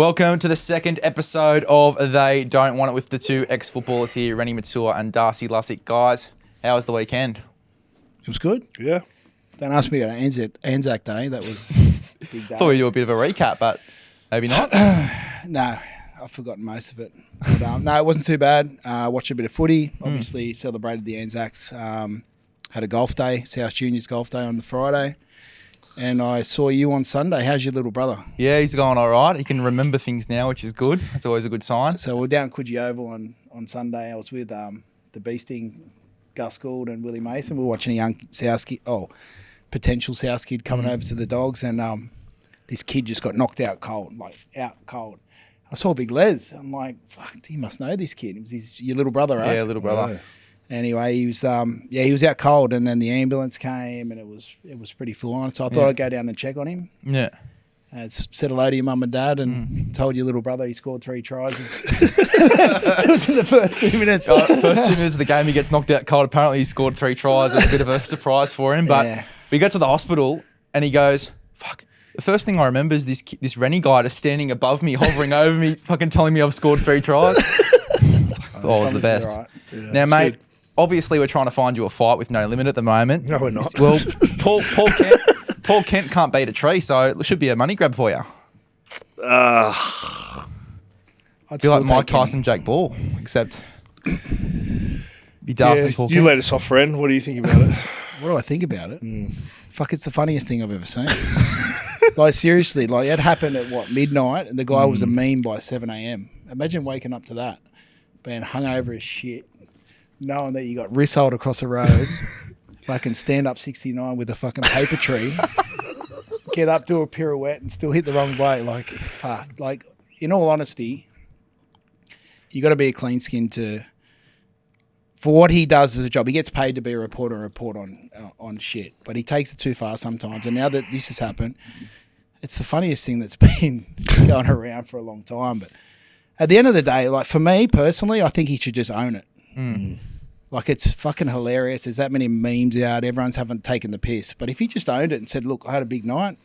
Welcome to the second episode of They Don't Want It with the two ex-footballers here, Reni Maitua and Darcy Lussick. Guys, how was the weekend? It was good. Yeah. Don't ask me about Anzac Day. That was a big day. Thought we'd do a bit of a recap, but maybe not. No, I've forgotten most of it. But, no, it wasn't too bad. Watched a bit of footy. Obviously celebrated the Anzacs. Had a golf day, South Juniors golf day on the Friday. And I saw you on Sunday. How's your little brother? Yeah, he's going all right. He can remember things now, which is good. That's always a good sign. So we're down Coogee Oval on Sunday. I was with the Beasting, Gus Gould and Willie Mason. We were watching a young South kid, potential South kid coming over to the Dogs, and this kid just got knocked out cold, out cold. I saw Big Lez. I'm like, fuck, he must know this kid. It was your little brother, right? Yeah, little brother. Yeah. Anyway, he was out cold, and then the ambulance came, and it was pretty full on. So I thought I'd go down and check on him. Yeah. Said hello to your mum and dad, and told your little brother he scored 3 tries. It was in the first 2 minutes. First 2 minutes of the game, he gets knocked out cold. Apparently, he scored 3 tries. It was a bit of a surprise for him. But we got to the hospital, and he goes, "Fuck." The first thing I remember is this Reni guy just standing above me, hovering over me, fucking telling me I've scored 3 tries. It was the best. Right. Yeah, Now, mate. Good. Obviously, we're trying to find you a fight with no limit at the moment. No, we're not. Well, Paul Kent can't beat a tree, so it should be a money grab for you. I'd be like Mike Tyson, Jake Ball, except be Darcy and Paul you Kent. let us off, friend. What do you think about it? What do I think about it? Fuck, it's the funniest thing I've ever seen. Like, seriously, it happened at, midnight, and the guy was a meme by 7 a.m. Imagine waking up to that, being hungover as shit, knowing that you got rissoled across the road, fucking stand up 69 with a fucking paper tree, get up, do a pirouette, and still hit the wrong way. Like, fuck. Like, in all honesty, you got to be a clean skin for what he does as a job. He gets paid to be a reporter and report on shit, but he takes it too far sometimes. And now that this has happened, it's the funniest thing that's been going around for a long time. But at the end of the day, like, for me personally, I think he should just own it. Like, it's fucking hilarious. There's that many memes out. Everyone's haven't taken the piss. But if he just owned it and said, look, I had a big night.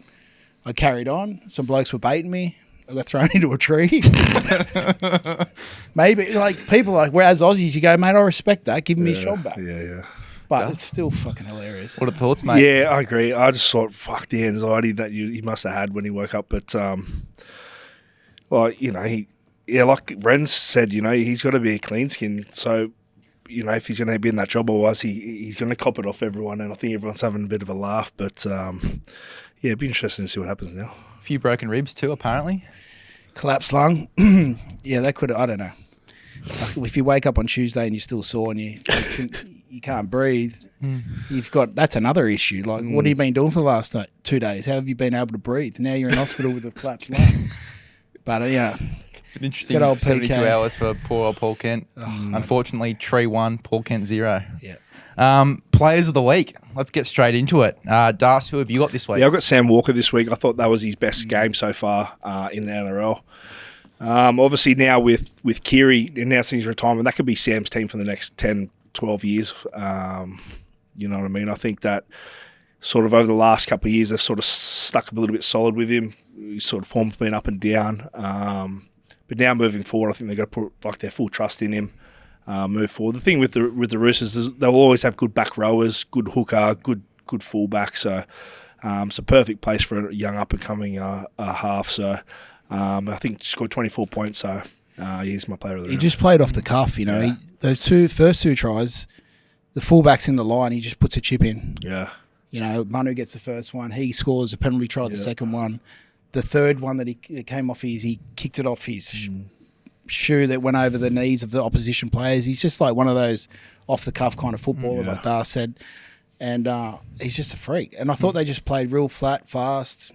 I carried on. Some blokes were baiting me. I got thrown into a tree. Maybe, like, people whereas Aussies, you go, mate, I respect that. Give me his job back. Yeah. But it's still fucking hilarious. What are the thoughts, mate? Yeah, I agree. I just thought, fuck, the anxiety that he must have had when he woke up. But, like Ren said, he's got to be a clean skin. So, if he's going to be in that job, otherwise he's going to cop it off everyone. And I think everyone's having a bit of a laugh. But, it'd be interesting to see what happens now. A few broken ribs too, apparently. Collapsed lung. Yeah, that could, I don't know. Like, if you wake up on Tuesday and you're still sore and you can't breathe, that's another issue. Like, what have you been doing for the last 2 days? How have you been able to breathe? Now you're in hospital with a collapsed lung. But, It's been interesting. 72 hours for poor old Paul Kent. Unfortunately, tree 1, Paul Kent 0. Yeah. Players of the week. Let's get straight into it. Darcy, who have you got this week? Yeah, I've got Sam Walker this week. I thought that was his best game so far in the NRL. Obviously now with Keary announcing his retirement, that could be Sam's team for the next 10, 12 years. You know what I mean? I think that sort of over the last couple of years, they've sort of stuck a little bit solid with him. His sort of form's been up and down. But now moving forward, I think they've got to put their full trust in him. Move forward. The thing with the Roosters is they'll always have good back rowers, good hooker, good fullback. So it's a perfect place for a young up and coming half. So I think scored 24 points. So he's my player of the round. He just played off the cuff. Those first two tries, the fullback's in the line. He just puts a chip in. Yeah. Manu gets the first one. He scores a penalty try. The second one. The third one that he came off he kicked it off his shoe that went over the knees of the opposition players. He's just like one of those off-the-cuff kind of footballers, like Dar said. And he's just a freak. And I thought they just played real flat, fast,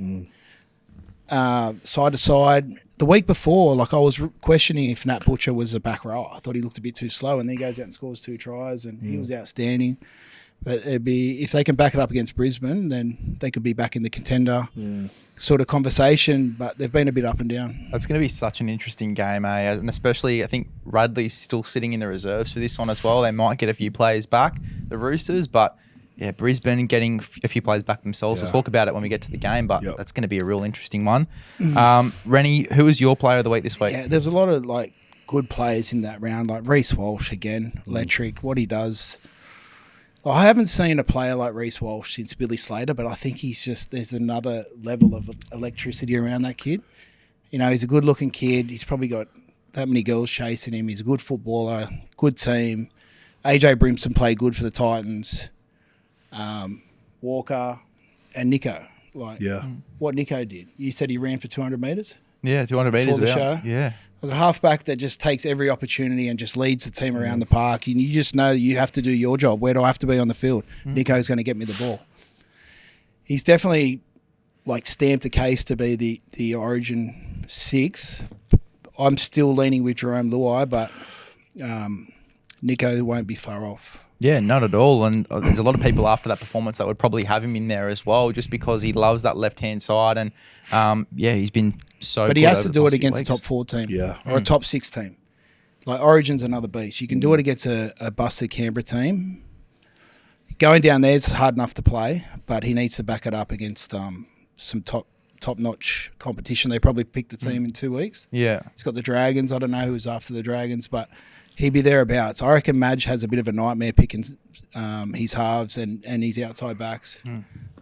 side to side. The week before, I was questioning if Nat Butcher was a back row. I thought he looked a bit too slow, and then he goes out and scores 2 tries, and he was outstanding. But it'd be, if they can back it up against Brisbane, then they could be back in the contender sort of conversation. But they've been a bit up and down. That's going to be such an interesting game, eh? And especially, I think Radley's still sitting in the reserves for this one as well. They might get a few players back, the Roosters, but Brisbane getting a few players back themselves. Yeah. We'll talk about it when we get to the game, but Yep. that's going to be a real interesting one. Reni, who was your player of the week this week? Yeah, there's a lot of like good players in that round, like Reece Walsh again, electric. What he does, I haven't seen a player like Reece Walsh since Billy Slater, but I think there's another level of electricity around that kid. You know, he's a good-looking kid. He's probably got that many girls chasing him. He's a good footballer, good team. AJ Brimson played good for the Titans. Walker and Nico. What Nico did. You said he ran for 200 metres? Yeah, 200 metres. Before the show? Yeah. Like a halfback that just takes every opportunity and just leads the team around the park. And you just know that you have to do your job. Where do I have to be on the field? Nico's going to get me the ball. He's definitely like stamped a case to be the Origin 6. I'm still leaning with Jerome Luai, but Nico won't be far off. Yeah, not at all. And there's a lot of people after that performance that would probably have him in there as well, just because he loves that left-hand side. And, he's been so But good he has over to the do past it few against a weeks. top 4 team or a Mm. top 6 team. Like Origin's another beast. You can do it against a busted Canberra team. Going down there is hard enough to play, but he needs to back it up against some top-notch competition. They probably picked the team in 2 weeks. Yeah. He's got the Dragons. I don't know who's after the Dragons, but he'd be thereabouts. I reckon Madge has a bit of a nightmare picking his halves and his outside backs.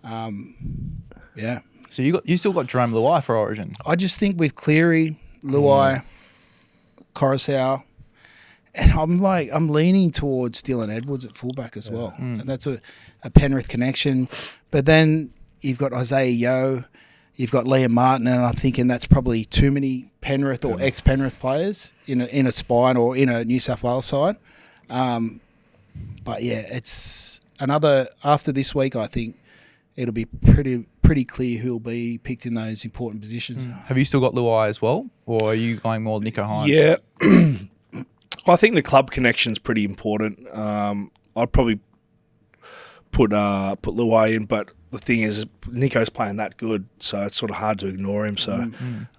Yeah. So you still got Jerome Luai for Origin. I just think with Keary, Luai, Coruscant, and I'm leaning towards Dylan Edwards at fullback as well. And that's a Penrith connection. But then you've got Isaiah Yeo, you've got Liam Martin, and I'm thinking that's probably too many Penrith or ex-Penrith players in a spine or in a New South Wales side. But yeah, it's another after this week. I think it'll be pretty clear who'll be picked in those important positions. Have you still got Luai as well, or are you going more Nico Hines? Yeah. I think the club connection's pretty important. I'd probably put Luai in, but the thing is, Nico's playing that good, so it's sort of hard to ignore him. So,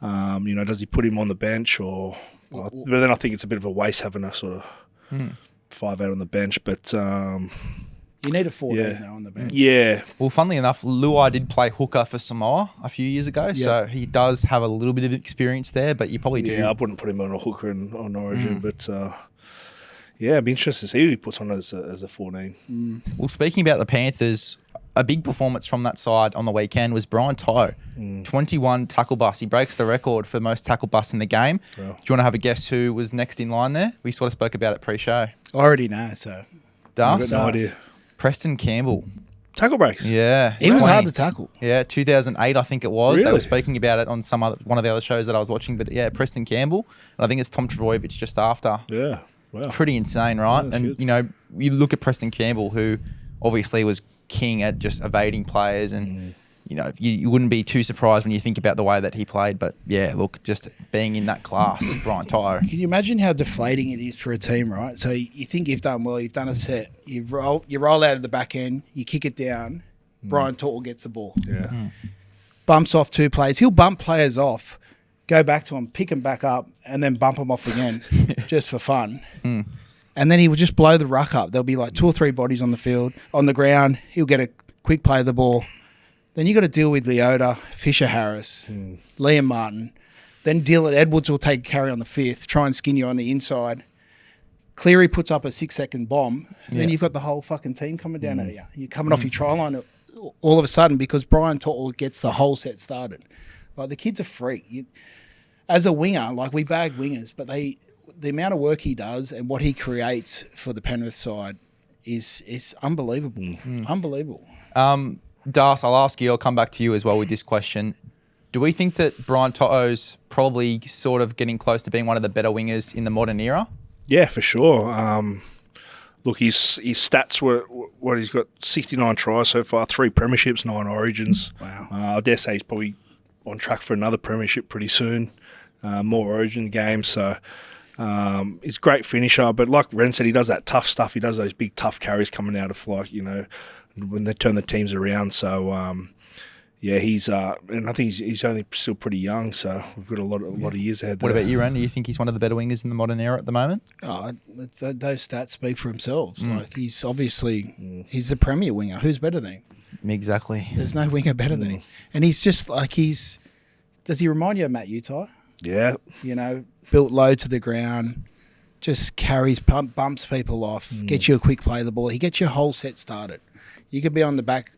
does he put him on the bench or? But then I think it's a bit of a waste having a sort of 5 out on the bench. But You need a 14 though on the bench. yeah, Well, funnily enough, Luai did play hooker for Samoa a few years ago, so he does have a little bit of experience there, but you probably do. yeah, I wouldn't put him on a hooker on Origin, but it'd be interesting to see who he puts on as a 14. Well, speaking about the Panthers, a big performance from that side on the weekend was Brian To'o. 21 tackle busts. He breaks the record for most tackle busts in the game. Wow. Do you want to have a guess who was next in line there? We sort of spoke about it pre-show. I already know, so Darcy? I've got no idea. Preston Campbell. Tackle break. Yeah. he was 20. hard to tackle. Yeah, 2008 I think it was. They were Really? speaking about it on one of the other shows that I was watching. But yeah, Preston Campbell. And I think it's Tom Trbojevic just after. Yeah. Wow. Pretty insane, right? that's And, good. you look at Preston Campbell, who obviously was king at just evading players. And, you wouldn't be too surprised when you think about the way that he played. But yeah, look, just being in that class, Brian To'o. Can you imagine how deflating it is for a team, right? So you think you've done well, you've done a set, you roll out of the back end, you kick it down, Brian To'o gets the ball. Yeah. Bumps off 2 players. He'll bump players off, go back to them, pick them back up, and then bump them off again just for fun. And then he will just blow the ruck up. There'll be like 2 or 3 bodies on the ground. He'll get a quick play of the ball. Then you got to deal with Leota, Fisher Harris, Liam Martin. Then Dylan Edwards will take a carry on the 5th, try and skin you on the inside. Cleary puts up a 6-second bomb. And then you've got the whole fucking team coming down at you. You're coming off your try line all of a sudden because Brian To'o gets the whole set started. Like the kid's a freak. As a winger, like we bag wingers, but the amount of work he does and what he creates for the Penrith side is unbelievable. Unbelievable. Das, I'll ask you, I'll come back to you as well with this question. Do we think that Brian To'o's probably sort of getting close to being one of the better wingers in the modern era? Yeah, for sure. Look, his stats were what he's got 69 tries so far, 3 premierships, 9 origins. Wow. I dare say he's probably on track for another premiership pretty soon. More origin games, so he's a great finisher. But like Ren said, he does that tough stuff. He does those big tough carries coming out of when they turn the teams around. So Yeah, he's and I think he's only still pretty young, so we've got a lot of years ahead. What about you, Ren? Do you think he's one of the better wingers in the modern era at the moment? Oh, those stats speak for themselves. Like he's obviously he's the premier winger. Who's better than him? Exactly. There's no winger better than him. And he's just like does he remind you of Matt Utai? Yeah. You know, built low to the ground, just carries, bumps people off, gets you a quick play of the ball. He gets your whole set started. You could be on the back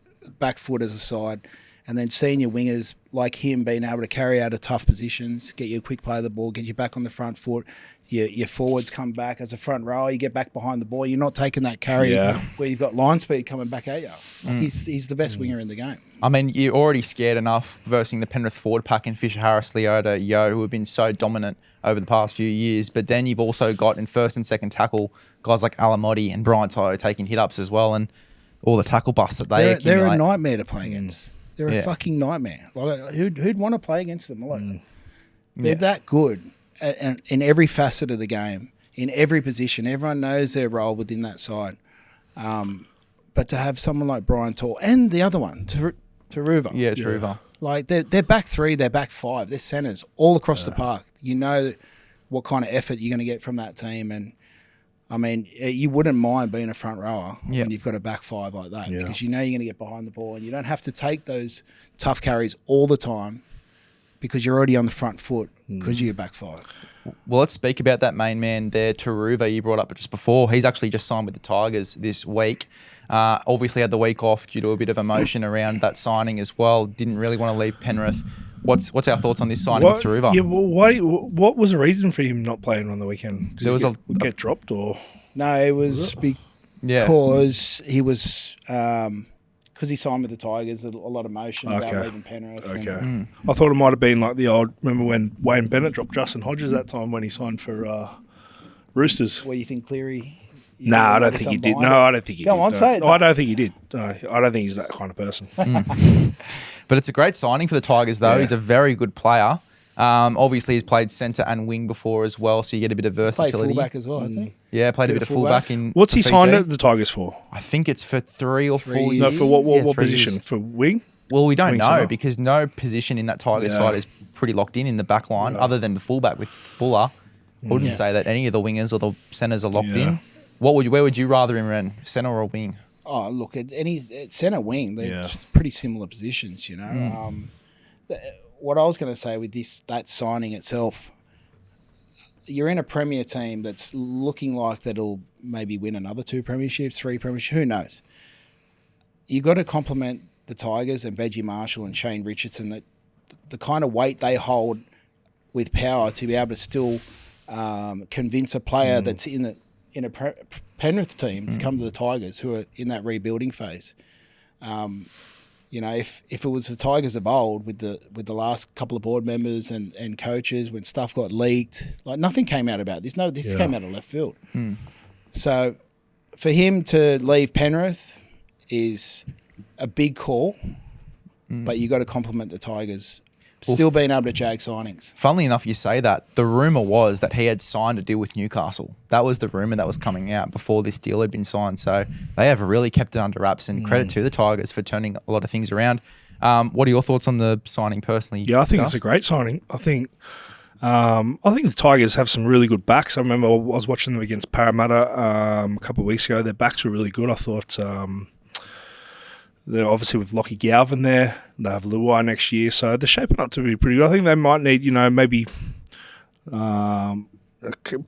foot as a side, and then seeing your wingers like him being able to carry out of tough positions, get you a quick play of the ball, get you back on the front foot. Your forwards come back as a front rower. You get back behind the ball. You're not taking that carry where you've got line speed coming back at you. Like he's the best winger in the game. I mean, you're already scared enough versing the Penrith forward pack in Fisher Harris, Leota, Yo, who have been so dominant over the past few years. But then you've also got in first and second tackle guys like Alamotti and Brian To'o taking hit-ups as well, and all the tackle busts that they accumulate. They're a nightmare to play against. They're a fucking nightmare. Like, who'd want to play against them? Like, they're that good in every facet of the game, in every position. Everyone knows their role within that side. But to have someone like Brian To'o and the other one, Taruva. Yeah, Taruva. Like, they're back three, they're back five, they're centres all across the park. You know what kind of effort you're going to get from that team. And, I mean, you wouldn't mind being a front rower when you've got a back five like that because you know you're going to get behind the ball and you don't have to take those tough carries all the time because you're already on the front foot because you're back five. Well, let's speak about that main man there, Taruva, you brought up just before. He's actually just signed with the Tigers this week. Obviously had the week off due to a bit of emotion around that signing as well. Didn't really want to leave Penrith. What's our thoughts on this signing with Taruva? Yeah, well, what was the reason for him not playing on the weekend? Did he get dropped or? No, it was because he was because he signed with the Tigers. A lot of emotion about leaving Penrith. Okay, I thought it might have been like the old. Remember when Wayne Bennett dropped Justin Hodges that time when he signed for Roosters? Well, you think Cleary? No, I don't think he did. No, I don't think he did. Go on, say it. I don't think he did. No, I don't think he's that kind of person. But it's a great signing for the Tigers, though. Yeah. He's a very good player. Obviously, he's played centre and wing before as well, so you get a bit of versatility. Played fullback as well, hasn't he? Yeah, played a bit of fullback in. What's he signed at the Tigers for? I think it's for 3 or 4 years. No, for what position? For wing? Well, we don't know because no position in that Tigers side is pretty locked in the back line other than the fullback with Buller. I wouldn't say that any of the wingers or the centres are locked in. Where would you rather him run, centre or wing? Oh, look, at centre wing, they're just pretty similar positions, you know. What I was going to say with that signing itself, you're in a premier team that's looking like that'll maybe win another 2 premierships, 3 premierships, who knows? You've got to compliment the Tigers and Benji Marshall and Shane Richardson, that the kind of weight they hold with power to be able to still convince a player that's in a Penrith team to come to the Tigers who are in that rebuilding phase. You know, if it was the Tigers of old with the last couple of board members and coaches, when stuff got leaked, like nothing came out about this. No, this came out of left field. So for him to leave Penrith is a big call, but you got to compliment the Tigers. Still being able to jag signings. Funnily enough, you say that. The rumour was that he had signed a deal with Newcastle. That was the rumour that was coming out before this deal had been signed. So they have really kept it under wraps, and credit to the Tigers for turning a lot of things around. What are your thoughts on the signing personally? Yeah, I think it's a great signing. I think the Tigers have some really good backs. I remember I was watching them against Parramatta a couple of weeks ago. Their backs were really good. I thought... they're obviously with Lockie Galvin there. They have Luai next year, so they're shaping up to be pretty good. I think they might need, maybe a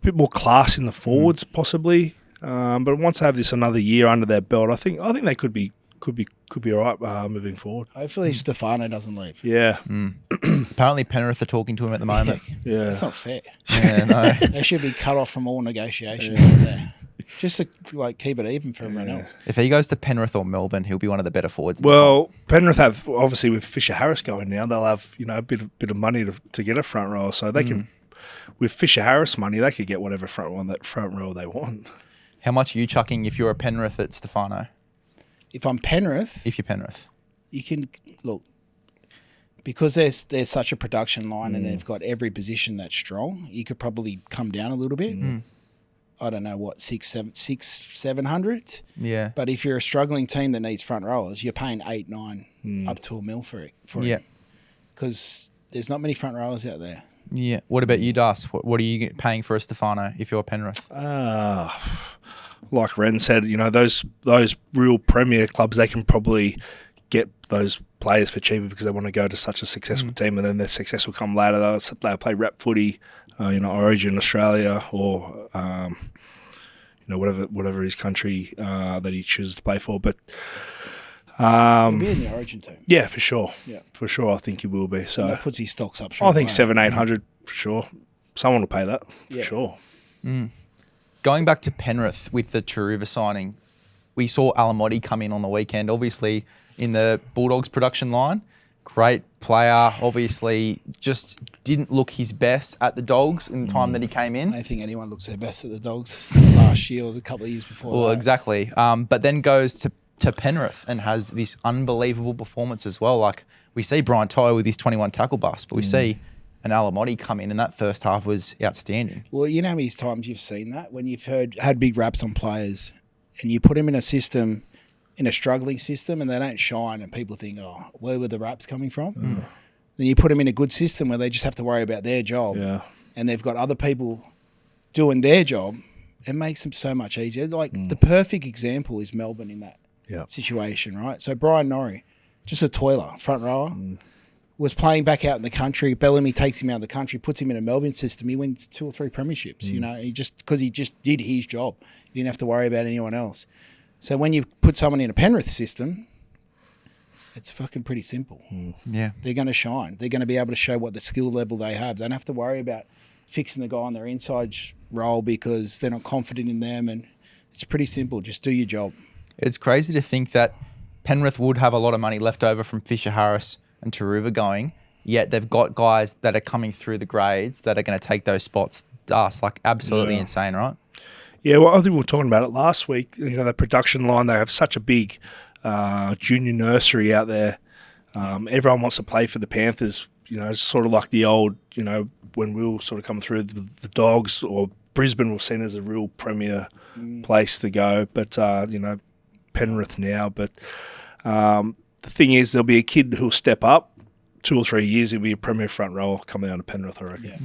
bit more class in the forwards, possibly. But once they have this another year under their belt, I think they could be all right moving forward. Hopefully, Stefano doesn't leave. Yeah. Apparently, Penrith are talking to him at the moment. Yeah, that's not fair. Yeah, no. They should be cut off from all negotiations there. Just to keep it even for everyone else. If he goes to Penrith or Melbourne, he'll be one of the better forwards. Well, Penrith have, obviously with Fisher Harris going now, they'll have a bit of money to get a front row, so they can, with Fisher Harris money, they could get whatever front row they want. How much are you chucking if you're a Penrith at Stefano? If I'm Penrith, if you're Penrith, you can look because there's such a production line and they've got every position that's strong. You could probably come down a little bit. I don't know what, 700. Yeah. But if you're a struggling team that needs front rowers, you're paying 8, 9, up to $1 million for him. Because there's not many front rowers out there. Yeah. What about you, Das? What are you paying for a Stefano if you're Penrith? Like Ren said, those real premier clubs, they can probably get those players for cheaper because they want to go to such a successful team, and then their success will come later. They'll play rep footy, Origin Australia, or whatever his country that he chooses to play for. But he'll be in the Origin team. Yeah, for sure. Yeah, for sure. I think he will be. So and that puts his stocks up. I think 700-800 for sure. Someone will pay that for sure. Going back to Penrith with the Taruva signing, we saw Alamotti come in on the weekend, obviously in the Bulldogs production line. Great player, obviously just didn't look his best at the Dogs in the time that he came in. I don't think anyone looks their best at the Dogs last year or the couple of years before. Well, exactly. But then goes to Penrith and has this unbelievable performance as well. Like we see Brian To'o with his 21 tackle bust, but we see an Alamotti come in, and that first half was outstanding. Well, you know how many times you've seen that when you've had big raps on players, and you put them in a system, in a struggling system, and they don't shine, and people think, oh, where were the raps coming from? Then you put them in a good system where they just have to worry about their job, and they've got other people doing their job. It makes them so much easier. Like the perfect example is Melbourne in that situation, right? So Brian Norrie, just a toiler, front rower. Was playing back out in the country. Bellamy takes him out of the country, puts him in a Melbourne system. He wins 2 or 3 premierships, because he just did his job. He didn't have to worry about anyone else. So when you put someone in a Penrith system, it's fucking pretty simple. Yeah. They're going to shine. They're going to be able to show what the skill level they have. They don't have to worry about fixing the guy on their inside role because they're not confident in them. And it's pretty simple. Just do your job. It's crazy to think that Penrith would have a lot of money left over from Fisher Harris and Taruva going, yet they've got guys that are coming through the grades that are going to take those spots. Like absolutely insane, right? Yeah, well, I think we were talking about it last week. The production line, they have such a big junior nursery out there. Everyone wants to play for the Panthers. It's sort of like the old, when we were sort of coming through the Dogs, or Brisbane was seen as a real premier place to go. But, Penrith now. But the thing is, there'll be a kid who'll step up. 2 or 3 years, he'll be a premier front rower coming out of Penrith, I reckon. Yeah.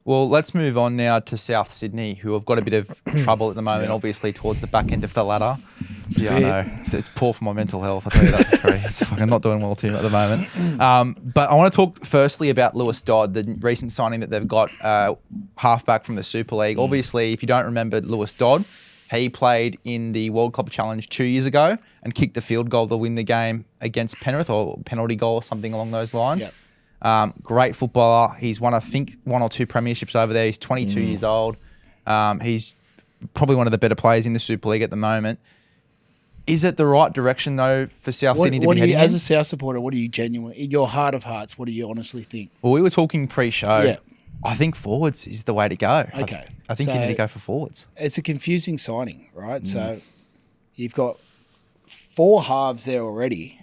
Well, let's move on now to South Sydney, who have got a bit of trouble at the moment, obviously towards the back end of the ladder. Yeah, I know. It's poor for my mental health, I tell you that for free. It's fucking not doing well too at the moment. But I want to talk firstly about Lewis Dodd, the recent signing that they've got, halfback from the Super League. Obviously, if you don't remember Lewis Dodd, he played in the World Club Challenge 2 years ago and kicked the field goal to win the game against Penrith, or penalty goal or something along those lines. Yep. Great footballer. He's won, I think, 1 or 2 premierships over there. He's 22 years old. He's probably one of the better players in the Super League at the moment. Is it the right direction, though, for South Sydney to be heading in? As a South supporter, what do you genuinely, in your heart of hearts, what do you honestly think? Well, we were talking pre-show. Yeah. I think forwards is the way to go. Okay. I think you need to go for forwards. It's a confusing signing, right? So you've got 4 halves there already.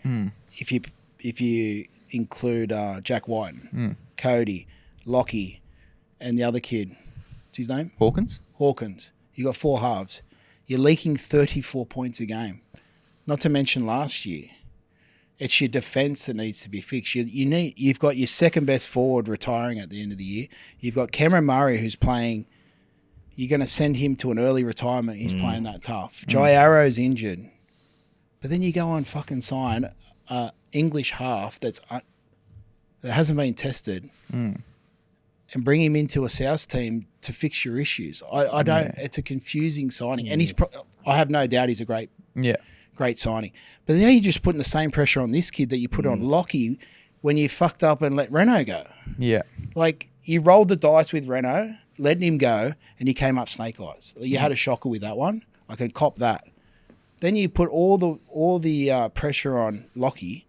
If you include Jack White, Cody, Lockie, and the other kid. What's his name? Hawkins. You got 4 halves. You're leaking 34 points a game. Not to mention last year. It's your defence that needs to be fixed. You've got your second best forward retiring at the end of the year. You've got Cameron Murray who's playing. You're going to send him to an early retirement. He's playing that tough. Jai Arrow's injured. But then you go on fucking sign English half that hasn't been tested and bring him into a South team to fix your issues. I don't. It's a confusing signing, and I have no doubt he's a great signing. But then you're just putting the same pressure on this kid that you put on Lockie when you fucked up and let Reno go. Yeah, like you rolled the dice with Reno, letting him go, and you came up snake eyes. You had a shocker with that one. I can cop that. Then you put all the pressure on Lockie.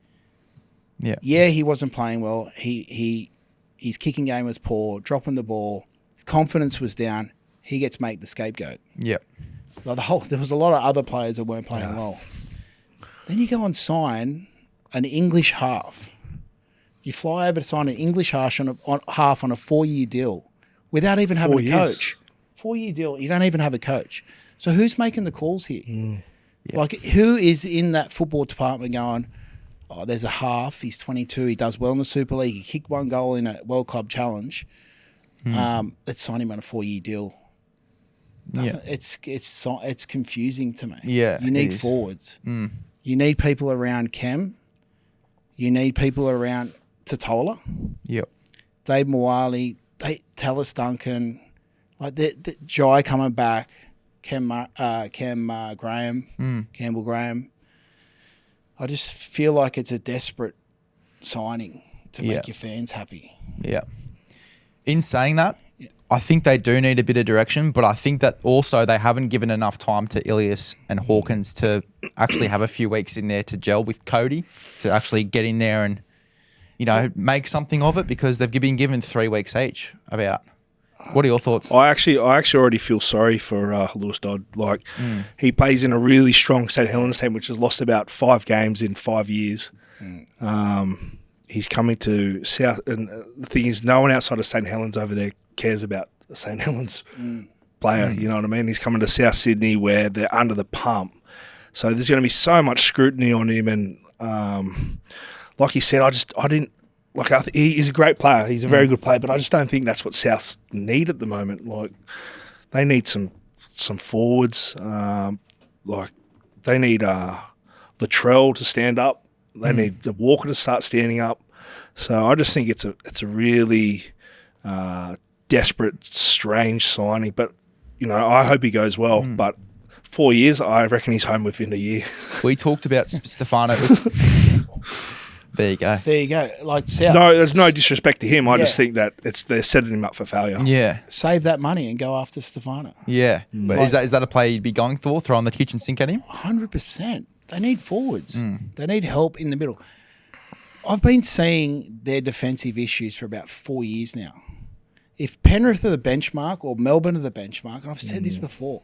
Yeah, he wasn't playing well. His kicking game was poor, dropping the ball. His confidence was down. He gets made the scapegoat. Yep. Like there was a lot of other players that weren't playing well. Then you go and sign an English half. You fly over to sign an English half on a 4-year deal without even having a coach. 4-year deal. You don't even have a coach. So who's making the calls here? Yeah. Like, who is in that football department going, oh, there's a half. He's 22. He does well in the Super League. He kicked 1 goal in a World Club Challenge. Let's sign him on a 4-year deal. It's confusing to me. Yeah, you need forwards. You need people around Kem. You need people around Totola. Yep. Dave Mwali, Tallis Duncan, like the Jai coming back, Campbell Graham. I just feel like it's a desperate signing to make your fans happy. Yeah. In saying that, I think they do need a bit of direction, but I think that also they haven't given enough time to Ilias and Hawkins to actually have a few weeks in there to gel with Cody, to actually get in there and, make something of it, because they've been given 3 weeks each. About. What are your thoughts? I actually already feel sorry for Lewis Dodd. Like, he plays in a really strong St. Helens team, which has lost about 5 games in 5 years. He's coming to South, and the thing is, no one outside of St. Helens over there cares about the St. Helens player. You know what I mean? He's coming to South Sydney where they're under the pump. So there's going to be so much scrutiny on him, and like he said, he's a great player. He's a very good player, but I just don't think that's what Souths need at the moment. Like, they need some forwards. Like, they need Latrell to stand up. They need the Walker to start standing up. So I just think it's a really desperate, strange signing. But I hope he goes well. But 4 years, I reckon he's home within a year. We talked about Stefano. There you go. Like, South. No, there's no disrespect to him. I just think that they're setting him up for failure. Yeah. Save that money and go after Stefano. Yeah. But is that a play you'd be going for, throwing the kitchen sink at him? 100%. They need forwards. They need help in the middle. I've been seeing their defensive issues for about 4 years now. If Penrith are the benchmark or Melbourne are the benchmark, and I've said this before,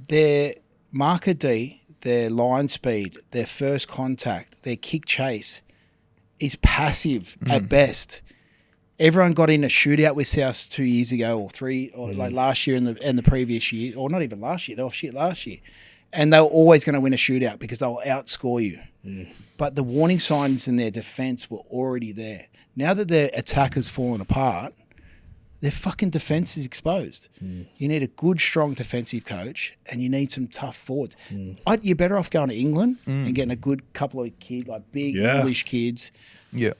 their marker D, their line speed, their first contact, their kick chase is passive at best. Everyone got in a shootout with South 2 years ago or 3, or like last year and the previous year, or not even last year. They were shit last year. And they were always going to win a shootout because they'll outscore you. But the warning signs in their defence were already there. Now that their attack has fallen apart, their fucking defence is exposed. You need a good, strong defensive coach, and you need some tough forwards. You're better off going to England and getting a good couple of kids, like big English kids,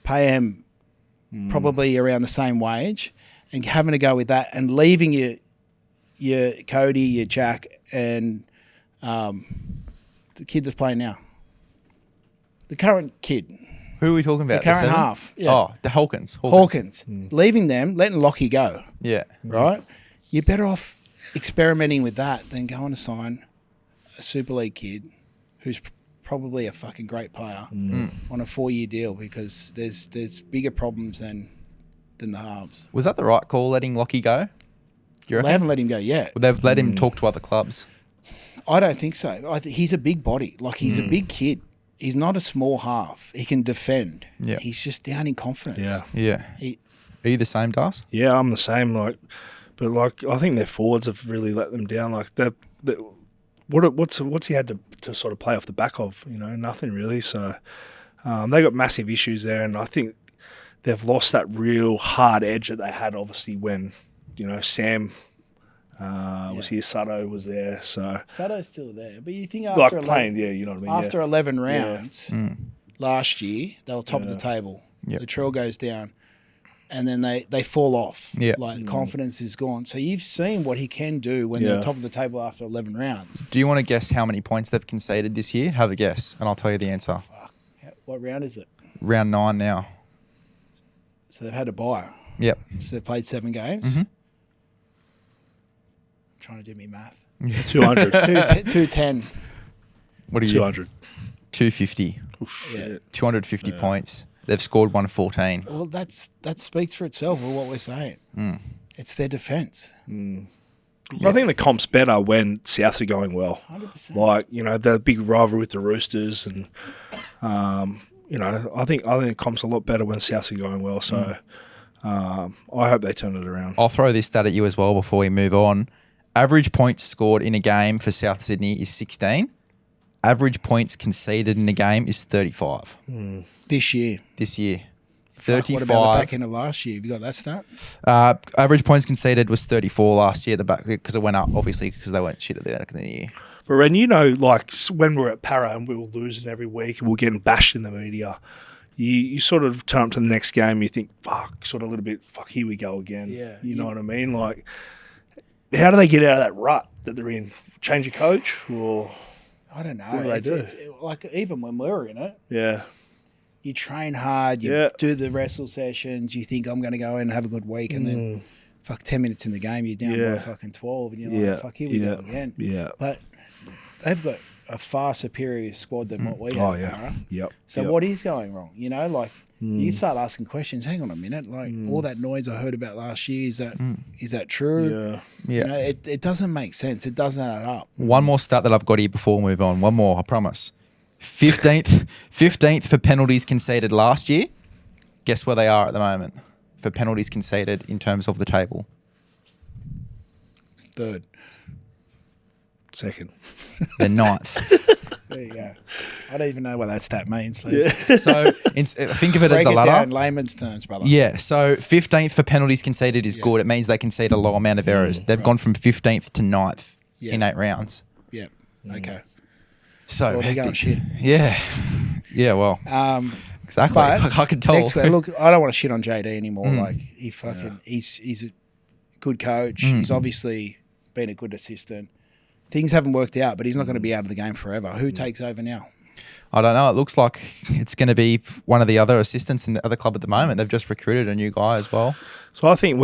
pay them probably around the same wage, and having to go with that and leaving your Cody, your Jack, and the kid that's playing now. The current kid. Who are we talking about? The current half. Yeah. Oh, the Hawkins. Leaving them, letting Lockie go. Yeah. Right? You're better off experimenting with that than going to sign a Super League kid who's probably a fucking great player on a 4-year deal, because there's bigger problems than the halves. Was that the right call, letting Lockie go? They haven't let him go yet. Well, they've let him talk to other clubs. I don't think so. He's a big body. Like, he's a big kid. He's not a small half. He can defend. Yeah. He's just down in confidence. Yeah. Are you the same, Das? Yeah, I'm the same. But I think their forwards have really let them down. Like, what's he had to sort of play off the back of? Nothing really. So they got massive issues there, and I think they've lost that real hard edge that they had. Obviously, when Sam was here, Sutto was there. So Sutto's still there, but you think after playing, you know what I mean. After 11 rounds last year, they were top of the table. Yep. The trail goes down, and then they fall off. Yeah. Like, confidence is gone. So you've seen what he can do when they're top of the table after 11 rounds. Do you want to guess how many points they've conceded this year? Have a guess, and I'll tell you the answer. What round is it? Round 9 now. So they've had a bye. Yep. So they've played 7 games. Trying to do me math. 200. 210. What are you? 200. 250. Yeah. 250 points. They've scored 114. Well, that speaks for itself with what we're saying. It's their defence. I think the comp's better when South are going well. 100%. Like, the big rivalry with the Roosters, and I think the comp's a lot better when South are going well. So I hope they turn it around. I'll throw this stat at you as well before we move on. Average points scored in a game for South Sydney is 16. Average points conceded in a game is 35. This year. This year. Fuck, 35. what about the back end of last year? Have you got that stat? Average points conceded was 34 last year, the back because it went up, obviously, because they weren't shit at the end of the year. But Ren, you know, like when we were at Para and we were losing every week and we were getting bashed in the media, you sort of turn up to the next game, you think, fuck, sort of a little bit, fuck, here we go again. Yeah. You know what I mean? Like, how do they get out of that rut that they're in? Change a coach or... I don't know. What do they do? It's like even when we were in it, Yeah. you train hard, you do the wrestle sessions, you think I'm going to go in and have a good week, and then fuck 10 minutes in the game, you're down by fucking 12, and you're like, fuck, here we go again. Yeah. But they've got a far superior squad than what we have. Oh, yeah. Right? Yep. So what is going wrong? You know, like you start asking questions. Hang on a minute, like all that noise I heard about last year, is that true? Yeah. Yeah. You know, it doesn't make sense. It doesn't add up. One more stat that I've got here before we move on. One more, I promise. 15th for penalties conceded last year. Guess where they are at the moment for penalties conceded in terms of the table? It's third. Second. They're 9th. There you go. I don't even know what that stat means. So think of it Break as the it ladder. down in layman's terms, brother. Yeah, so 15th for penalties conceded is good. It means they concede a low amount of errors. They've gone from 15th to 9th in 8 rounds. Yeah. Okay. So Well, they're going shit. Yeah. Yeah, well, exactly. But I can tell. next week, look, I don't want to shit on JD anymore. Like he fucking, he's a good coach. He's obviously been a good assistant. Things haven't worked out, but he's not going to be out of the game forever. Who takes over now? I don't know. It looks like it's going to be one of the other assistants in the other club at the moment. They've just recruited a new guy as well. So I think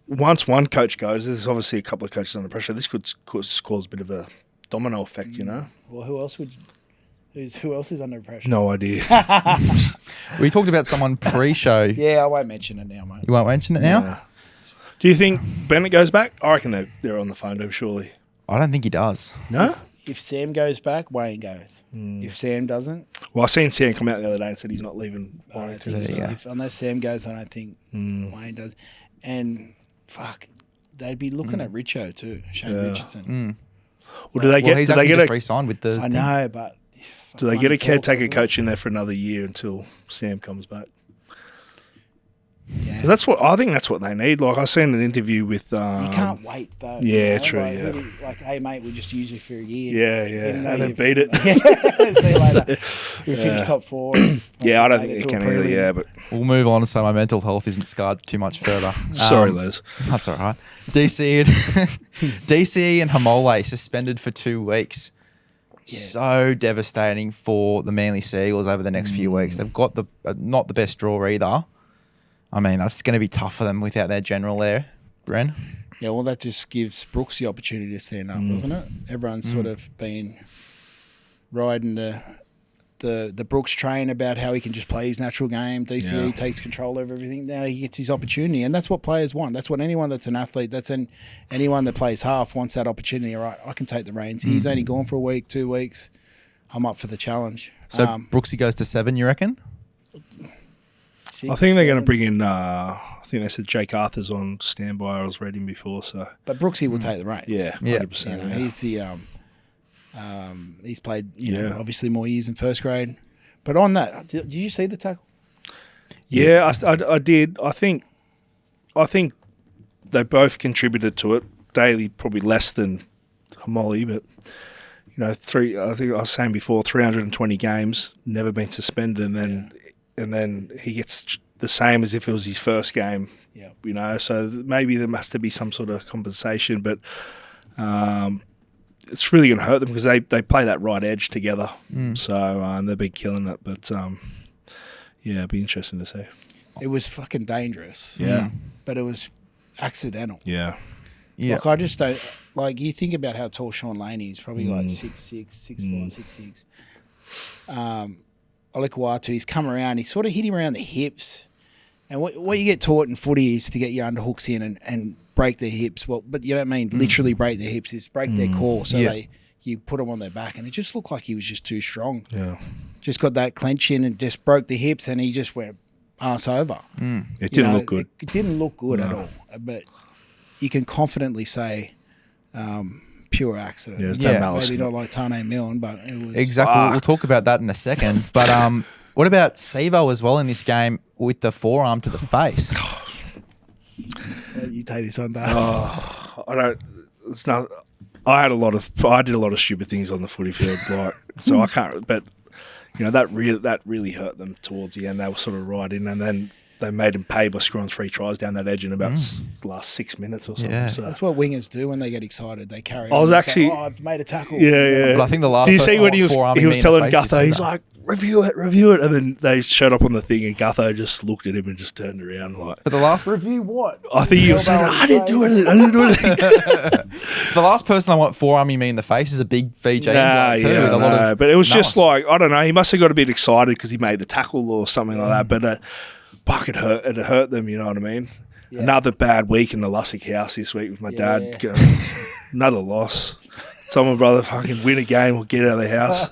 once one coach goes, there's obviously a couple of coaches under pressure. This could cause a bit of a domino effect, you know? Well, who else is under pressure? No idea. We talked about someone pre-show. Yeah, I won't mention it now, mate. You won't mention it now? Yeah. Do you think Bennett goes back? I reckon they're on the phone to him, surely. I don't think he does. No? If Sam goes back, Wayne goes. If Sam doesn't, Well, I seen Sam come out the other day and said he's not leaving. I don't think There so. you go. Unless Sam goes, I don't think Wayne does. And fuck, they'd be looking at Richo too, Shane Richardson. Well, do they get? He's do they actually get just a? re-signed with the... I know, but Do they get a money talks, caretaker doesn't it? coach in there for another year until Sam comes back? Yeah. 'Cause I think that's what they need. Like I seen an interview with. You can't wait though. yeah, true, Like, yeah. like, hey mate, we just use you for a year. Yeah, Even though and then you've- beat it. See you later. We finished top 4. Yeah, I don't Made think it they to a can either. prelim. Yeah, but We'll move on so my mental health isn't scarred too much further. sorry, Les. That's all right. DC and Hamole suspended for 2 weeks. Yeah. So devastating for the Manly Seagulls over the next few weeks. They've got the not the best draw either. I mean, that's going to be tough for them without their general there, Ren. Yeah, well, that just gives Brooks the opportunity to stand up, doesn't it? Everyone's sort of been riding the Brooks train about how he can just play his natural game. DCE takes control over everything. Now he gets his opportunity, and that's what players want. That's what anyone that's an athlete, anyone that plays half wants that opportunity. All right, I can take the reins. He's only gone for a week, 2 weeks. I'm up for the challenge. So Brooksy goes to 7, you reckon? 6, I think they're going to 7. bring in. I think they said Jake Arthur's on standby. I was reading before, so But Brooksy will take the reins. yeah, Yeah. 100%. You know, he's the he's played Yeah. obviously more years in first grade. But on that, did you see the tackle? Yeah, I did. I think they both contributed to it. Daly probably less than Hamole, but you know, I think I was saying before, 320 games, never been suspended, and then he gets the same as if it was his first game. Yeah. You know, so maybe there must be some sort of compensation, but it's really going to hurt them because they play that right edge together. So they've been killing it, but yeah, it'd be interesting to see. It was fucking dangerous. Yeah. But it was accidental. Yeah. Yeah. Like, I just don't... Like, you think about how tall Sean Laney is, probably like 6'6", 6'5", 6'6". Olikuatu, he's come around, he sort of hit him around the hips. And what you get taught in footy is to get your underhooks in and break their hips. Well, but you don't mean literally break their hips, it's break their core. So you put them on their back. And it just looked like he was just too strong. Yeah. Just got that clench in and just broke the hips, and he just went arse over. It didn't look good. It didn't look good at all. But you can confidently say pure accident. Yeah, no malice maybe in not like Taaffe Milne, but it was... Exactly. We'll talk about that in a second. But what about Sevo as well in this game with the forearm to the face? You take this on, Darcy. I don't. It's not. I did a lot of stupid things on the footy field, like so I can't. But that really hurt them towards the end. They were sort of right in, and then they made him pay by scoring 3 tries down that edge in about the last 6 minutes or something. Yeah. So. That's what wingers do when they get excited. They carry. I was actually. I've made a tackle. Yeah. But I think the last. Did you see when he was telling Gutho? He's that. like, review it, and then they showed up on the thing, and Gutho just looked at him and just turned around like. But the last Review what? I think he was saying, I didn't do anything. the last person I want forearming me in the face is a big VJ guy too. With a lot of but it was just malice. like I don't know. He must have got a bit excited because he made the tackle or something like that. But fuck, it hurt. It hurt them. You know what I mean? Yeah. Another bad week in the Lussick house this week with my dad. Another loss. Tell my brother fucking win a game or get out of the house.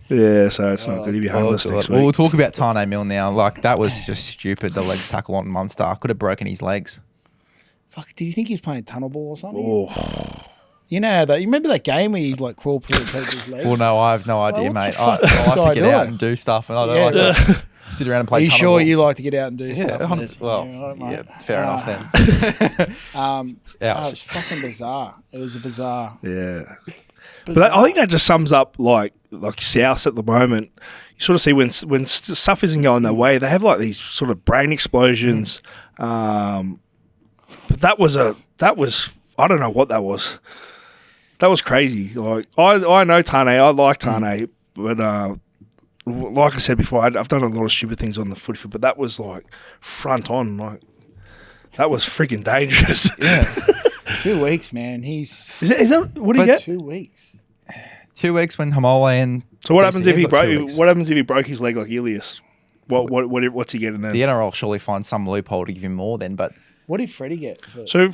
Yeah, so it's not good. He'll be homeless next week. Well, we'll talk about Taaffe Milne now. Like, that was just stupid, the legs tackle on Munster. Could have broken his legs. Fuck, did you think he was playing tunnel ball or something? Oh. You know that. You remember that game where he like crawled through people's legs? Well, no, I have no idea, mate. I this like guy to get out doing? and do stuff, and I don't like to sit around and play Are you tunnel sure ball. you like to get out and do stuff? Fair enough then. It was fucking bizarre. It was a bizarre. Yeah. But I think that just sums up like South at the moment. You sort of see when stuff isn't going their way, they have like these sort of brain explosions. But that was I don't know what that was. That was crazy. Like I know Tane, I like Tane, but like I said before, I've done a lot of stupid things on the footy field, but that was like front on, like that was freaking dangerous. Yeah. 2 weeks, man. Is that what do you get? 2 weeks. 2 weeks when Hamole and So what happens if he got 2 broke? weeks. What happens if he broke his leg like Ilias? What's he getting then? The NRL surely find some loophole to give him more then, but What did Freddie get? So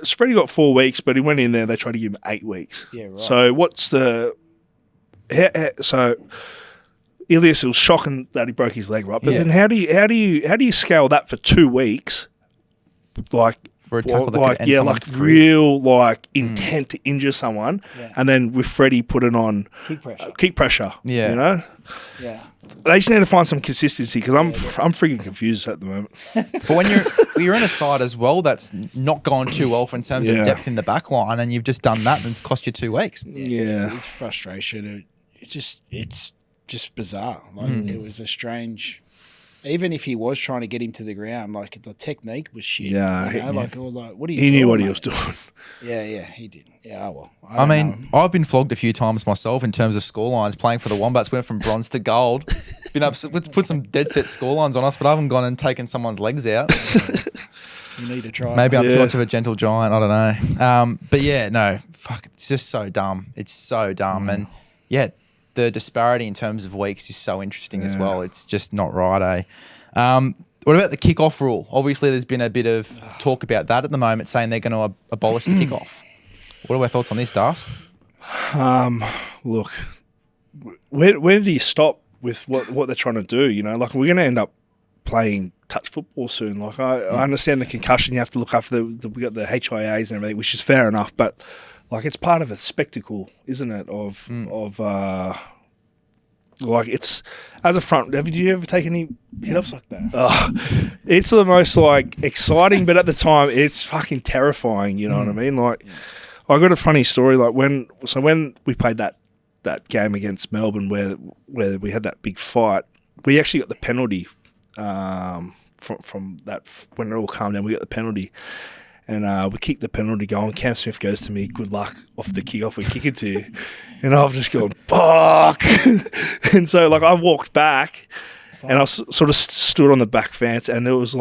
Freddie got 4 weeks, but he went in there. They tried to give him 8 weeks. Yeah, right. So what's the? So Ilias, it was shocking that he broke his leg, right? But then how do you scale that for 2 weeks? Like for a tackle that could end someone's career. Real like intent to injure someone, and then with Freddie putting on kick pressure. Yeah, you know. Yeah. They just need to find some consistency because I'm freaking confused at the moment. But when you're in a side as well that's not gone too well in terms of depth in the back line, and you've just done that, and it's cost you 2 weeks. Yeah. It's frustration. It's just bizarre. Like it was a strange. Even if he was trying to get him to the ground, like the technique was shit. Yeah, you know? Like it was like, what are you? He knew doing, what he mate? was doing. Yeah, he did. Yeah, well. I mean, I've been flogged a few times myself in terms of scorelines. Playing for the Wombats, went from bronze to gold. Been up, put some dead set scorelines on us, but I haven't gone and taken someone's legs out. You need to try. Maybe I'm too much of a gentle giant. I don't know. But yeah, no, fuck, it's just so dumb. It's so dumb, and the disparity in terms of weeks is so interesting as well. It's just not right, What about the kickoff rule? Obviously, there's been a bit of talk about that at the moment, saying they're going to abolish the kickoff. What are our thoughts on this, Darcy? Look, where do you stop with what they're trying to do? You know, like we're going to end up playing touch football soon. Like I understand the concussion, you have to look after we got the HIAs and everything, which is fair enough, but like it's part of a spectacle, isn't it? Like it's as a front. Did you ever take any hit-offs like that? It's the most like exciting, but at the time it's fucking terrifying. You know what I mean? Like I got a funny story. Like when we played that game against Melbourne, where we had that big fight, we actually got the penalty from that when it all calmed down. We got the penalty. And we kicked the penalty goal, and Cam Smith goes to me, good luck off the kickoff, we kick it to you. And I've just gone, fuck. And so, like, I walked back, and I sort of stood on the back fence, and it was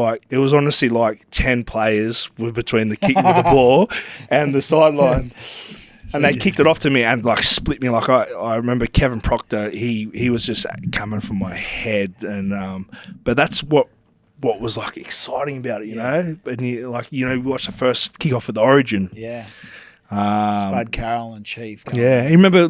honestly like 10 players were between the kick with the ball and the sideline. And they kicked it off to me and, like, split me. Like, I remember Kevin Proctor, he was just coming from my head. And but that's what was like exciting about it, you know. And we watched the first kickoff at the Origin. Yeah. Spud Carroll and Chief. Yeah, you remember,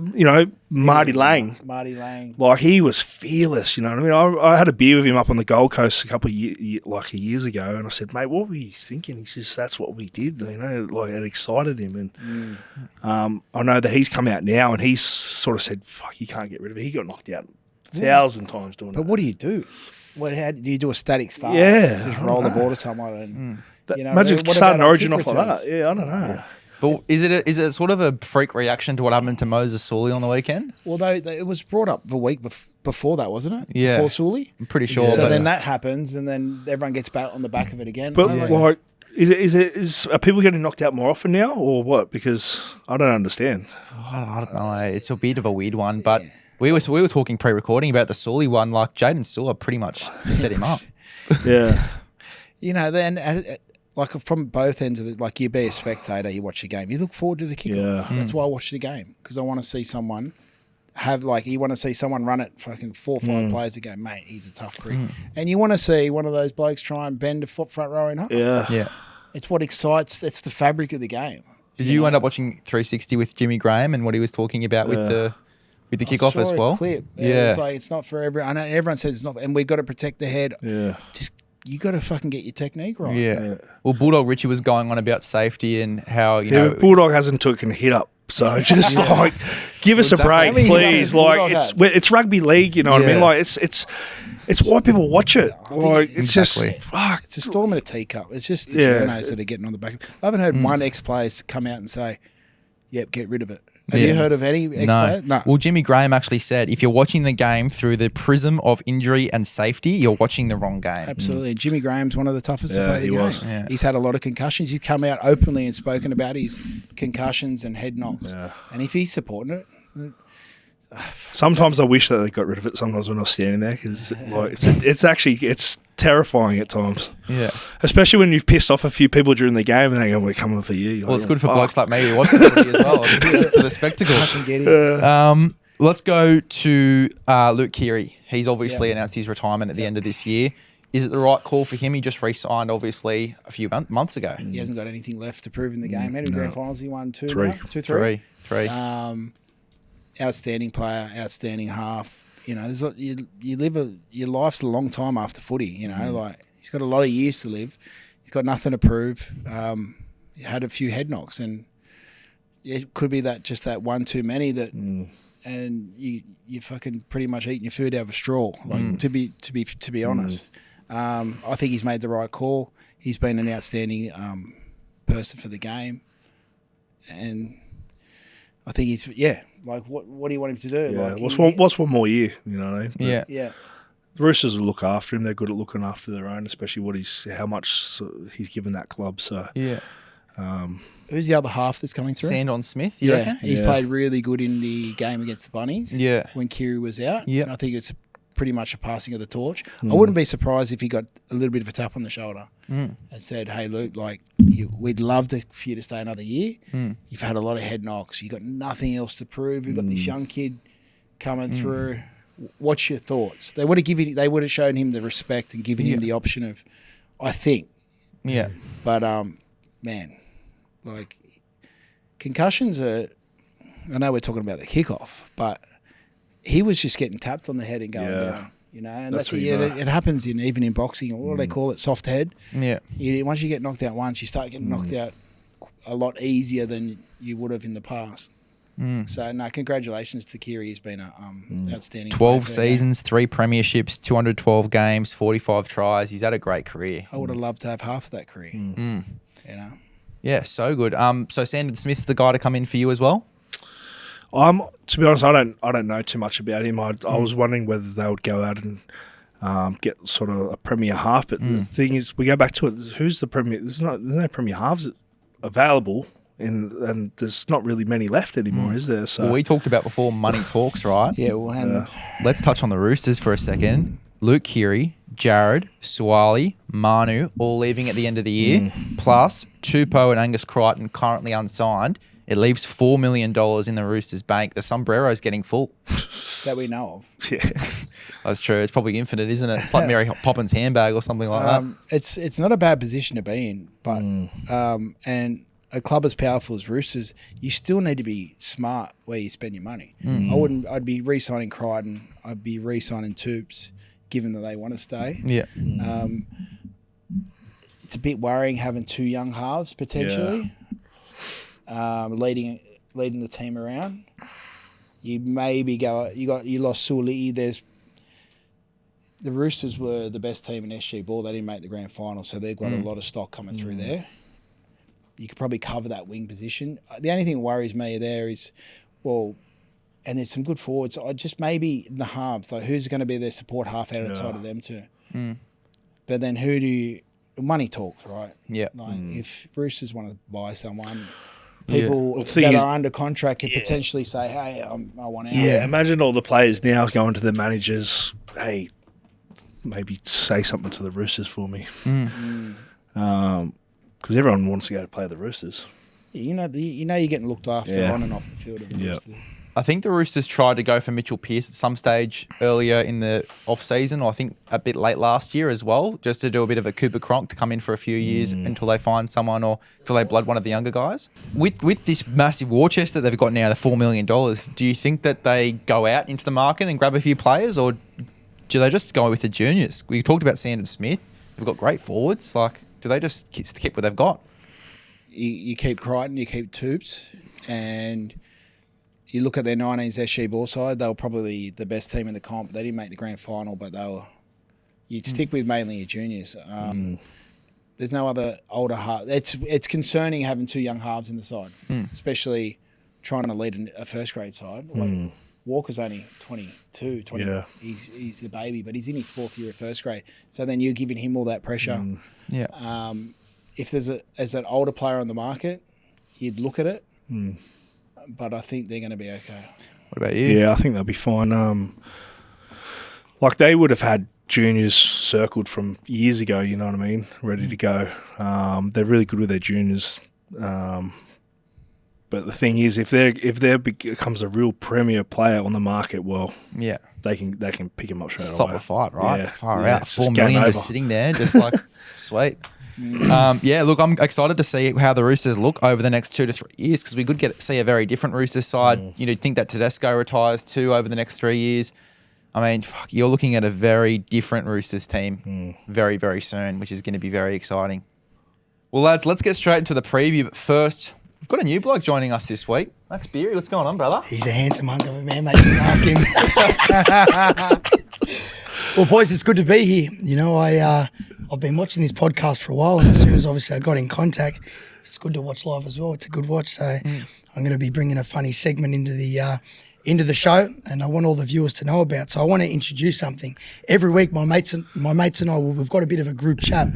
Marty Lang. Marty Lang. Like, he was fearless, you know what I mean? I had a beer with him up on the Gold Coast a couple of years ago, and I said, mate, what were you thinking? He says, that's what we did, like, it excited him. And I know that he's come out now, and he's sort of said, fuck, you can't get rid of it. He got knocked out 1,000 times doing But that. what do you do? How do you do a static start? Yeah. Just roll the ball to someone and... Imagine what starting about Origin kick off like returns? that. Yeah, I don't know. Yeah. But is it sort of a freak reaction to what happened to Moses Sully on the weekend? Well, it was brought up the week before that, wasn't it? Yeah. Before Sully? I'm pretty sure. So but then that happens, and then everyone gets back on the back of it again. But, are people getting knocked out more often now, or what? Because I don't understand. I don't know. It's a bit of a weird one, but we were talking pre-recording about the Sully one. Like, Jaden Sula pretty much set him up. Yeah. Then... Like from both ends of it, like you be a spectator, you watch the game, you look forward to the kickoff. Yeah. That's why I watch the game, because I want to see someone you want to see someone run it fucking 4 or 5 players that go, mate, he's a tough prick. And you want to see one of those blokes try and bend a foot front row in half. Yeah. It's what excites, it's the fabric of the game. Did you end up watching 360 with Jimmy Graham and what he was talking about with the kickoff as well? Clip. Yeah. It's like, it's not for everyone. I know everyone says it's not, and we've got to protect the head. Yeah. Just, you got to fucking get your technique right. Yeah. Well, Bulldog Richie was going on about safety and how, but Bulldog hasn't taken a hit up. So just like, give us a break, please. Like, it's rugby league, you know what I mean? Like, it's why people watch it. Like, it's just fuck. It's a storm in a teacup. It's just the journos that are getting on the back. I haven't heard one ex-player come out and say, "Yep, get rid of it." Have you heard of any ex-player? No. Well, Jimmy Graham actually said, if you're watching the game through the prism of injury and safety, you're watching the wrong game. Absolutely. Jimmy Graham's one of the toughest to play the he game. was. Yeah. He's had a lot of concussions. He's come out openly and spoken about his concussions and head knocks. Yeah. And if he's supporting it, Sometimes I wish that they got rid of it. Sometimes when I was standing there, because like it's terrifying at times. Yeah. Especially when you've pissed off a few people during the game and they go, "We're coming for you." Well, it's good for blokes like me who watch the footy as well. It's to the spectacle. Let's go to Luke Keary. He's obviously announced his retirement at the end of this year. Is it the right call for him? He just re-signed, obviously, a few months ago. He hasn't got anything left to prove in the game. How many grand finals he won? Three. Three. Outstanding player, outstanding half. You know, your life's a long time after footy. You know, like he's got a lot of years to live. He's got nothing to prove. He had a few head knocks, and it could be that one too many that, and you fucking pretty much eating your food out of a straw. Like to be honest, I think he's made the right call. He's been an outstanding person for the game, and I think he's Like what do you want him to do? Yeah. Like, What's one more year? You know what I mean? But yeah. The Roosters will look after him. They're good at looking after their own, especially how much he's given that club. So Yeah. Who's the other half that's coming through? Sandon Smith, you reckon? He's played really good in the game against the Bunnies. Yeah. When Keary was out. Yeah. And I think it's pretty much a passing of the torch. I wouldn't be surprised if he got a little bit of a tap on the shoulder and said, "Hey, Luke, like we'd love for you to stay another year. You've had a lot of head knocks. You've got nothing else to prove. You've got this young kid coming through. What's your thoughts?" They would have shown him the respect and given him the option of, I think. Yeah. But man, like concussions are. I know we're talking about the kickoff, but he was just getting tapped on the head and going down. You know, and it happens even in boxing. What do they call it? Soft head. Yeah. Once you get knocked out once, you start getting knocked out a lot easier than you would have in the past. So, no, congratulations to Keary. He's been an outstanding 12 seasons, 3 premierships, 212 games, 45 tries. He's had a great career. I would have loved to have half of that career. You know? Yeah, so good. So Sandon Smith, the guy to come in for you as well? To be honest, I don't know too much about him. I was wondering whether they would go out and get sort of a premier half. But the thing is, we go back to it. Who's the premier? There's no premier halves available, and there's not really many left anymore, is there? So we talked about before money talks, right? Yeah. Well, let's touch on the Roosters for a second. Luke Keary, Jared, Suwali, Manu, all leaving at the end of the year, plus Tupou and Angus Crichton currently unsigned. It leaves $4 million in the Roosters' bank. The sombrero's getting full. That we know of. Yeah. That's true. It's probably infinite, isn't it? It's like Mary Poppins' handbag or something like that. It's not a bad position to be in, but and a club as powerful as Roosters, you still need to be smart where you spend your money. I'd be re-signing Crichton. I'd be re-signing Toops, given that they want to stay. Yeah. It's a bit worrying having 2 young halves potentially, leading the team around. You maybe you lost Suoli'i. The Roosters were the best team in SG ball. They didn't make the grand final, so they've got a lot of stock coming through there. You could probably cover that wing position. The only thing that worries me there is, and there's some good forwards. I just maybe in the halves, like who's going to be their support half outside of them too. But then money talks, right? Yeah. Like if Roosters want to buy someone, people that are under contract could potentially say, hey, I want out. Yeah, imagine all the players now going to the managers, hey, maybe say something to the Roosters for me. Because everyone wants to go to play the Roosters. Yeah, you're getting looked after on and off the field of the Roosters. I think the Roosters tried to go for Mitchell Pearce at some stage earlier in the off-season, or I think a bit late last year as well, just to do a bit of a Cooper Cronk to come in for a few years until they find someone or until they blood one of the younger guys. With this massive war chest that they've got now, the $4 million, do you think that they go out into the market and grab a few players, or do they just go with the juniors? We talked about Sandon Smith. They've got great forwards. Like, do they just keep what they've got? You keep Crichton, you keep Toops, and you look at their 19s SG ball side, they were probably the best team in the comp. They didn't make the grand final, but you'd stick with mainly your juniors. There's no other older half. It's concerning having 2 young halves in the side, especially trying to lead a first grade side. Like, Walker's only 22, 20. Yeah. He's the baby, but he's in his 4th year of first grade. So then you're giving him all that pressure. If there's an older player on the market, you'd look at it. But I think they're going to be okay. What about you? Yeah, I think they'll be fine. Like they would have had juniors circled from years ago, you know what I mean, ready to go. They're really good with their juniors. But the thing is, if there becomes a real premier player on the market, they can pick him up straight away. Stop the fight, right? Yeah, Far out. $4 million just sitting there, just like sweet. Look, I'm excited to see how the Roosters look over the next 2 to 3 years, because we could see a very different Roosters side. You'd think that Tedesco retires too over the next 3 years. I mean, you're looking at a very different Roosters team very, very soon, which is going to be very exciting. Well, lads, let's get straight into the preview. But first, we've got a new bloke joining us this week. Max Beery, what's going on, brother? He's a handsome hunk of a man, mate. You can ask him. Well, boys, it's good to be here. You know, I've been watching this podcast for a while, and as soon as obviously I got in contact, it's good to watch live as well. It's a good watch. So I'm going to be bringing a funny segment into the show, and I want all the viewers to know about. So I want to introduce something. Every week, my mates and I, we've got a bit of a group chat,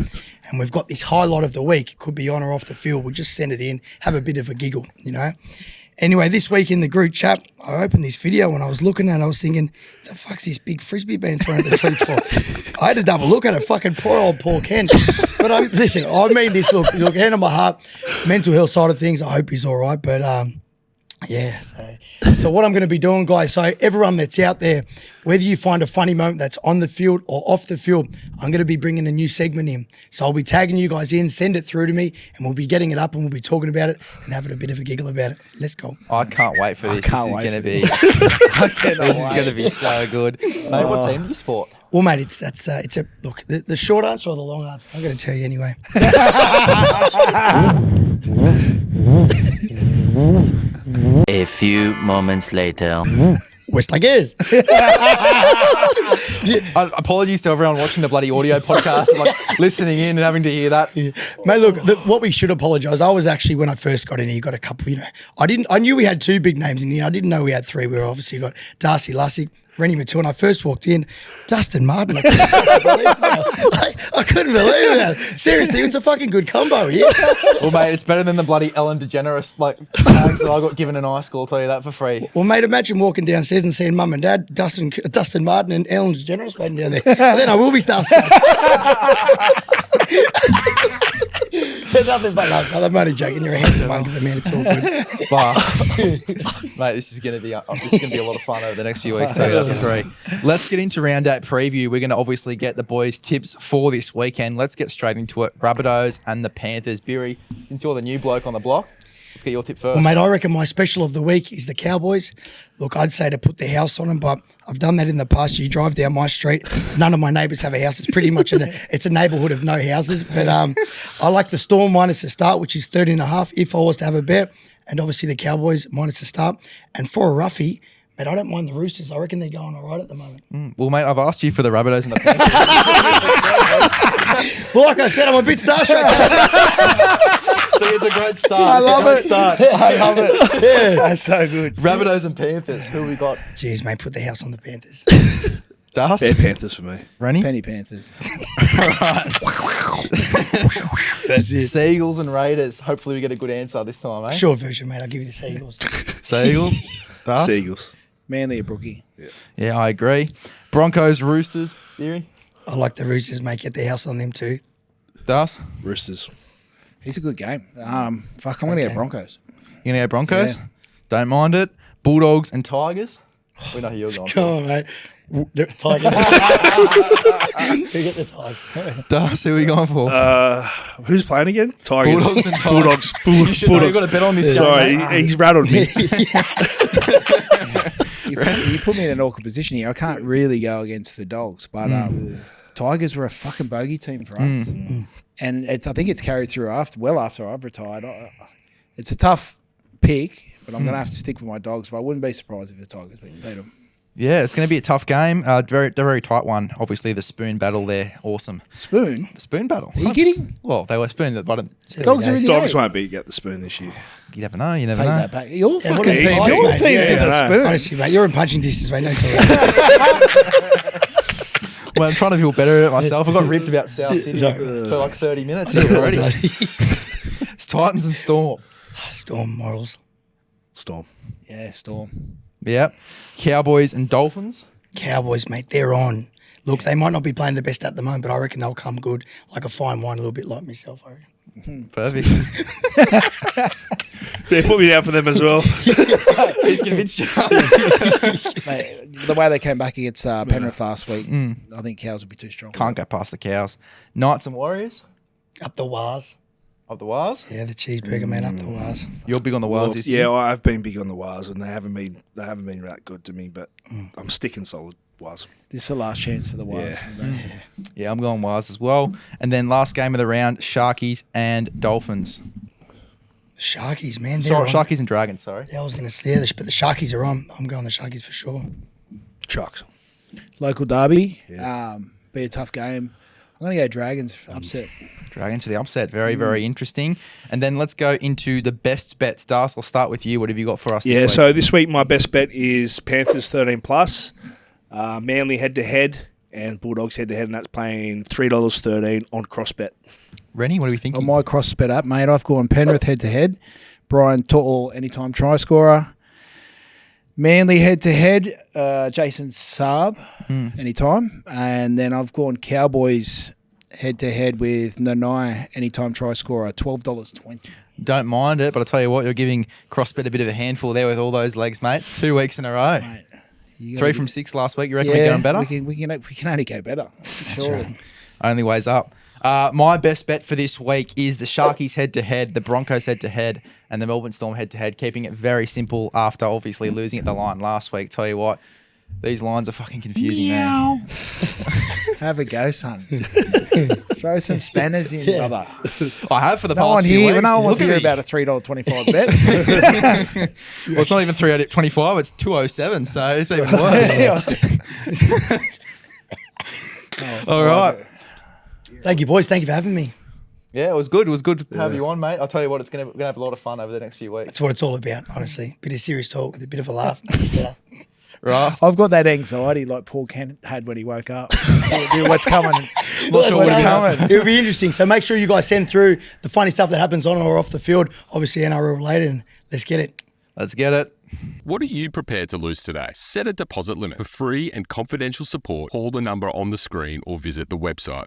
and we've got this highlight of the week. It could be on or off the field. We'll just send it in, have a bit of a giggle, you know. Anyway, this week in the group chat, I opened this video and I was looking at it, I was thinking, the fuck's this big frisbee being thrown at the tree for? I had to double look at it, fucking poor old Paul Kent. But listen, I mean this, look, hand on my heart, mental health side of things, I hope he's all right. But so what I'm going to be doing, guys, so everyone that's out there, whether you find a funny moment that's on the field or off the field, I'm going to be bringing a new segment in. So I'll be tagging you guys in, send it through to me, and we'll be getting it up and we'll be talking about it and having a bit of a giggle about it. Let's go. I can't wait for this. This is going to be so good. Mate, what team do you support? Well, mate, it's look, the short answer or the long answer? I'm going to tell you anyway. A few moments later. West Tigers. Apologies to everyone watching the bloody audio podcast and like listening in and having to hear that. Yeah. Mate, look, what we should apologise. I was actually, when I first got in here, got a couple, you know, I knew we had 2 big names in here. I didn't know we had 3. We were obviously got Darcy Lussick, Reni Maitua. When I first walked in, Dustin Martin. I couldn't believe that. Seriously, it's a fucking good combo. Yeah. Well, mate, it's better than the bloody Ellen DeGeneres tags that I got given in high school. I'll tell you that for free. Well, mate, imagine walking downstairs and seeing Mum and Dad, Dustin Martin and Ellen DeGeneres waiting down there. And then I will be starstruck. Nothing but love, brother. I'm only joking. You're a handsome monkey, man. It's all good. But, mate, this is going to be a lot of fun over the next few weeks. Let's get into round 8 preview. We're going to obviously get the boys' tips for this weekend. Let's get straight into it. Rabbitohs and the Panthers. Beery, since you're the new bloke on the block, let's get your tip first. Well, mate, I reckon my special of the week is the Cowboys. Look, I'd say to put the house on them, but I've done that in the past. You drive down my street, none of my neighbours have a house. It's pretty much it's a neighbourhood of no houses. But I like the Storm minus the start, which is 30.5 if I was to have a bet. And obviously the Cowboys minus the start. And for a roughie, mate, I don't mind the Roosters. I reckon they're going all right at the moment. Well, mate, I've asked you for the Rabbitohs and the Panthers. Well, like I said, I'm a bit starstruck. So it's a great start. I love it. I love it. Yeah, that's so good. Rabbitohs and Panthers. Who we got? Jeez, mate, put the house on the Panthers. Darcy? Fair Panthers for me. Rennie? Penny Panthers. That's it. Seagulls and Raiders. Hopefully we get a good answer this time, eh? Short version, mate. I'll give you the Seagulls. Seagulls. Darcy? Seagulls. Manly a brookie. Yeah, I agree. Broncos, Roosters. Theory? I like the Roosters, mate. Get the house on them too. Darcy? Roosters. He's a good game. I'm going to go Broncos. You going to go Broncos? Yeah. Don't mind it. Bulldogs and Tigers. We know who you're going Come for. on, mate. The Tigers. Who get the Tigers? Darcy, who are we going for? Who's playing again? Tigers. Bulldogs and Tigers. Bulldogs. You should know you've got to bet on this Sorry, game, mate. he's rattled me. You put me in an awkward position here. I can't really go against the Dogs, but Tigers were a fucking bogey team for us. And I think it's carried through after I've retired. It's a tough pick, but I'm going to have to stick with my Dogs. But I wouldn't be surprised if the Tigers beat them. Yeah, it's going to be a tough game. Very tight one. Obviously, the spoon battle there. Awesome. Spoon? The spoon battle. Are you kidding? Well, they were spooned at the bottom. Dogs are in the Dogs eight. won't beat the spoon this year. You never know. You never Take know. that back. Your Yeah, fucking what team. a Tigers, Your mate. team's Yeah, in the I know. spoon. Honestly, mate, you're in punching distance, mate. Don't talk. Well, I'm trying to feel better at it myself. I got ripped about South City Sorry. for like 30 minutes here already. It's Titans and Storm. Storm morals. Storm. Yeah, Storm. Yep. Cowboys and Dolphins. Cowboys, mate, they're on. Look, they might not be playing the best at the moment, but I reckon they'll come good, like a fine wine, a little bit like myself, I reckon. Perfect. They put me down for them as well. He's convinced you. Mate, the way they came back against Penrith last week, I think Cows would be too strong. Can't go past the Cows. Knights and Warriors Up the Wars. of the Wars. Yeah, the cheeseburger, man, up the Wars. You're big on the Wars this year. Yeah, I've been big on the Wars, and they haven't been that good to me. But I'm sticking solid Wars. This is the last chance for the Wires. Yeah, I'm going Wars as well. And then last game of the round, Sharkies and Dolphins. Sharkies, man, they're on. Sharkies and Dragons, sorry. Yeah, I was going to say this, but the Sharkies are on. I'm going the Sharkies for sure. Sharks. Local derby. Be a tough game. I'm going to go Dragons upset. Dragons to the upset. Very, very interesting. And then let's go into the best bets. Darcy, I'll start with you. What have you got for us this week? So this week my best bet is Panthers 13+, Manly head-to-head, and Bulldogs head-to-head, and that's paying $3.13 on CrossBet. Rennie, what are we thinking? On my cross bet up, mate, I've gone Penrith head-to-head. Brian To'o, anytime try scorer. Manly head-to-head, Jason Saab, anytime. And then I've gone Cowboys head-to-head with Nanai, anytime try scorer, $12.20. Don't mind it, but I'll tell you what, you're giving CrossBet a bit of a handful there with all those legs, mate. 2 weeks in a row. Mate, you 3 gotta from be- 6 last week. You reckon we're going better? We can only go better. Sure. Only ways up. My best bet for this week is the Sharkies head-to-head, the Broncos head-to-head, and the Melbourne Storm head-to-head, keeping it very simple after obviously losing at the line last week. Tell you what, these lines are fucking confusing, man. Have a go, son. Throw some spanners in, brother. I have for the No past one few here. weeks. No one wants to Look hear at about a $3.25 bet. Well, it's not even 3.25, it's 2.07, so it's even worse. All right. Thank you, boys. Thank you for having me. Yeah, it was good. It was good to have you on, mate. I'll tell you what, we're gonna have a lot of fun over the next few weeks. That's what it's all about, honestly. Bit of serious talk with a bit of a laugh. Yeah. Right. I've got that anxiety like Paul Kent had when he woke up. What's coming? Not sure what's coming. It'll be interesting. So make sure you guys send through the funny stuff that happens on or off the field, obviously NRL related, and let's get it. Let's get it. What are you prepared to lose today? Set a deposit limit. For free and confidential support, call the number on the screen or visit the website.